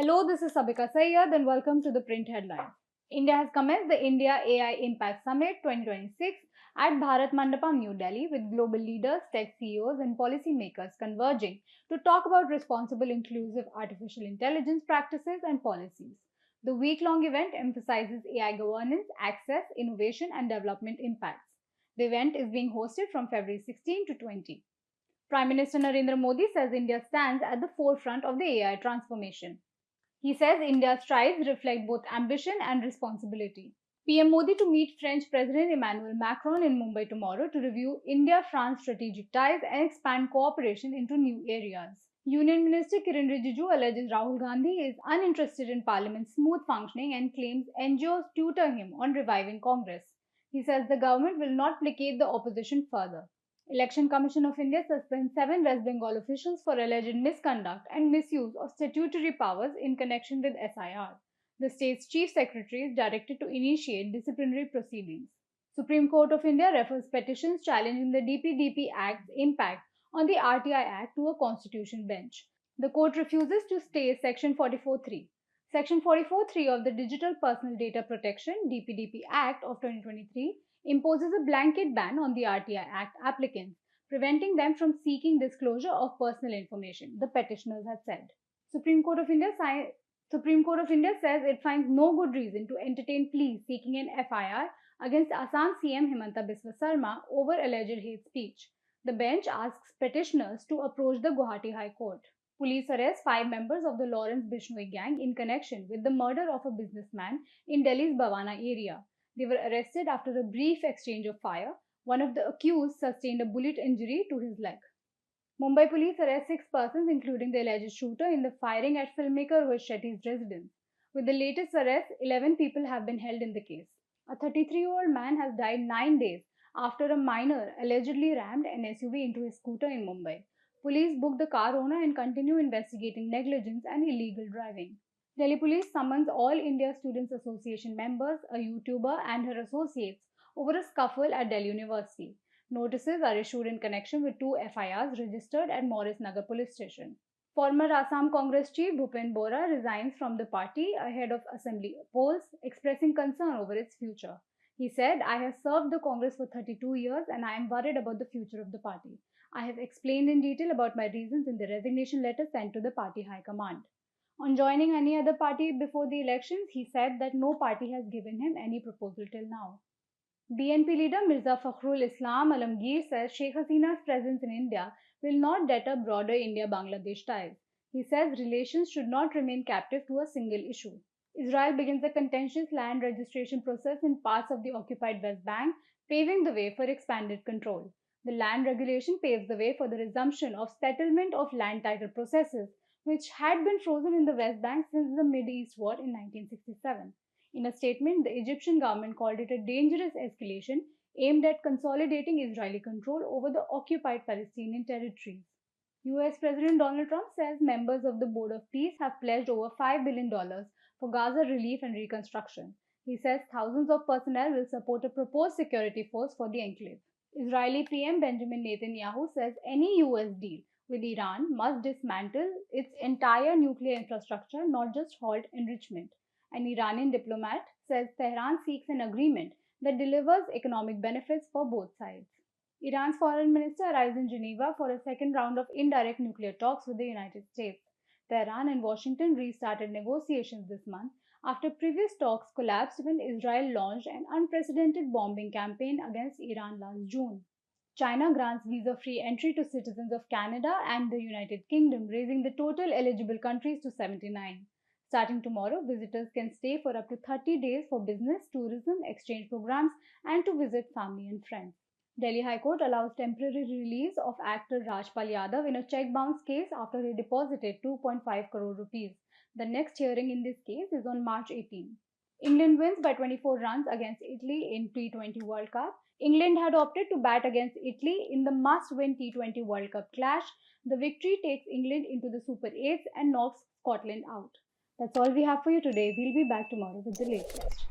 Hello, this is Sabika Syed and welcome to the print headline. India has commenced the India AI Impact Summit 2026 at Bharat Mandapam, New Delhi, with global leaders, tech CEOs, and policymakers converging to talk about responsible, inclusive artificial intelligence practices and policies. The week long event emphasizes AI governance, access, innovation, and development impacts. The event is being hosted from February 16 to 20. Prime Minister Narendra Modi says India stands at the forefront of the AI transformation. He says India's strides reflect both ambition and responsibility. PM Modi to meet French President Emmanuel Macron in Mumbai tomorrow to review India-France strategic ties and expand cooperation into new areas. Union Minister Kiran Rijiju alleges Rahul Gandhi is uninterested in Parliament's smooth functioning and claims NGOs tutor him on reviving Congress. He says the government will not placate the opposition further. Election Commission of India suspends 7 West Bengal officials for alleged misconduct and misuse of statutory powers in connection with SIR. The state's chief secretary is directed to initiate disciplinary proceedings. Supreme Court of India refers petitions challenging the DPDP Act's impact on the RTI Act to a constitution bench. The court refuses to stay Section 44.3. Section 44.3 of the Digital Personal Data Protection (DPDP) Act of 2023 imposes a blanket ban on the RTI Act applicants, preventing them from seeking disclosure of personal information, the petitioners had said. Supreme Court of India says it finds no good reason to entertain pleas seeking an FIR against Assam CM Himanta Biswa Sarma over alleged hate speech. The bench asks petitioners to approach the Guwahati High Court. Police arrest 5 members of the Lawrence Bishnoi gang in connection with the murder of a businessman in Delhi's Bhavana area. They were arrested after a brief exchange of fire. One of the accused sustained a bullet injury to his leg. Mumbai police arrest 6 persons, including the alleged shooter in the firing at filmmaker Rohit Shetty's residence. With the latest arrest, 11 people have been held in the case. A 33-year-old man has died 9 days after a minor allegedly rammed an SUV into his scooter in Mumbai. Police booked the car owner and continue investigating negligence and illegal driving. Delhi police summons All India Students Association members, a YouTuber, and her associates over a scuffle at Delhi University. Notices are issued in connection with 2 FIRs registered at Morris Nagar police station. Former Assam Congress chief Bhupen Bora resigns from the party ahead of assembly polls, expressing concern over its future. He said, "I have served the Congress for 32 years and I am worried about the future of the party. I have explained in detail about my reasons in the resignation letter sent to the party high command." On joining any other party before the elections, he said that no party has given him any proposal till now. BNP leader Mirza Fakhrul Islam Alamgir says Sheikh Hasina's presence in India will not deter broader India-Bangladesh ties. He says relations should not remain captive to a single issue. Israel begins a contentious land registration process in parts of the occupied West Bank, paving the way for expanded control. The land regulation paves the way for the resumption of settlement of land title processes, which had been frozen in the West Bank since the Mid-East War in 1967. In a statement, the Egyptian government called it a dangerous escalation aimed at consolidating Israeli control over the occupied Palestinian territories. US President Donald Trump says members of the Board of Peace have pledged over $5 billion for Gaza relief and reconstruction. He says thousands of personnel will support a proposed security force for the enclave. Israeli PM Benjamin Netanyahu says any US deal with Iran must dismantle its entire nuclear infrastructure, not just halt enrichment. An Iranian diplomat says Tehran seeks an agreement that delivers economic benefits for both sides. Iran's foreign minister arrives in Geneva for a second round of indirect nuclear talks with the United States. Tehran and Washington restarted negotiations this month after previous talks collapsed when Israel launched an unprecedented bombing campaign against Iran last June. China grants visa-free entry to citizens of Canada and the United Kingdom, raising the total eligible countries to 79. Starting tomorrow, visitors can stay for up to 30 days for business, tourism, exchange programs, and to visit family and friends. Delhi High Court allows temporary release of actor Rajpal Yadav in a check bounce case after he deposited 2.5 crore rupees. The next hearing in this case is on March 18. England wins by 24 runs against Italy in T20 World Cup. England had opted to bat against Italy in the must-win T20 World Cup clash. The victory takes England into the Super 8s and knocks Scotland out. That's all we have for you today. We'll be back tomorrow with the latest.